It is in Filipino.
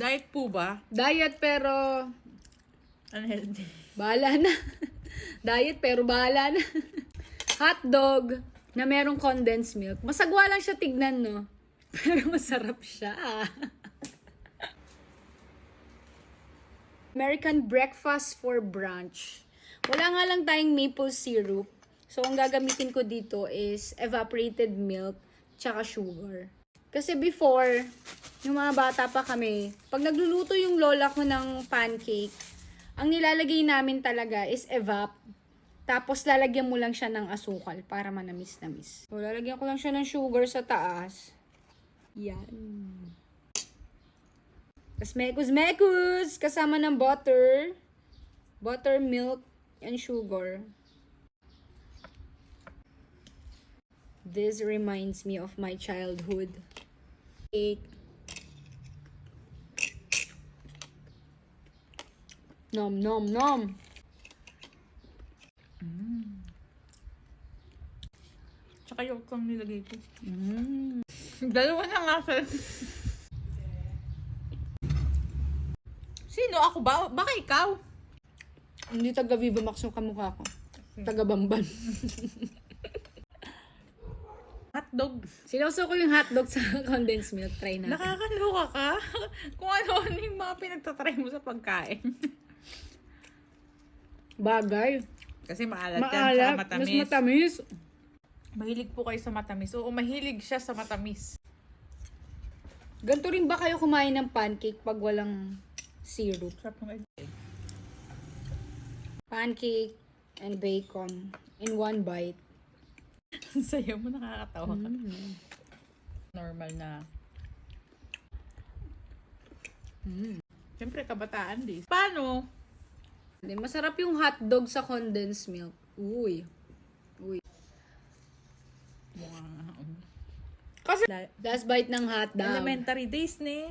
Diet po ba? Diet pero Unhealthy. bahala na. Diet pero bahala na. Hotdog na merong condensed milk. Masagwa lang siya tignan, no? Pero masarap siya. American breakfast for brunch. Wala nga lang tayong maple syrup. So, ang gagamitin ko dito is evaporated milk tsaka sugar. Kasi before, yung mga bata pa kami, pag nagluluto yung lola ko ng pancake, ang nilalagay namin talaga is evap. Tapos, lalagyan mo lang siya ng asukal para manamis-namis. So, lalagyan ko lang siya ng sugar sa taas. Yan. Tapos, mekus-mekus! Kasama ng butter. Buttermilk and sugar. This reminds me of my childhood. Cake. Nom, nom, nom. Tsaka yung kang nilagay ko. Dalawa na nga sa... Sino? Ako ba? Baka ikaw? Hindi taga Viva Max yung kamukha ko. Taga Bamban. Hotdog. Sinuso ko yung hotdog sa condensed milk. Try natin. Nakakaloka ka? Kung ano yung mga pinagtatry mo sa pagkain. Bagay. Kasi maalat yan, Maalat. tsaka Mas matamis. matamis. Mahilig po kayo sa matamis. Oo, mahilig siya sa matamis. Ganito rin ba kayo kumain ng pancake pag walang syrup? Sarap ng egg. Pancake and bacon in one bite. Ang sayo mo, nakakatawa ka. Normal na. Siyempre, kabataan din. Paano? Masarap yung hotdog sa condensed milk. Uy. Uy. Wow. Kasi last bite ng hotdog. Elementary days ni.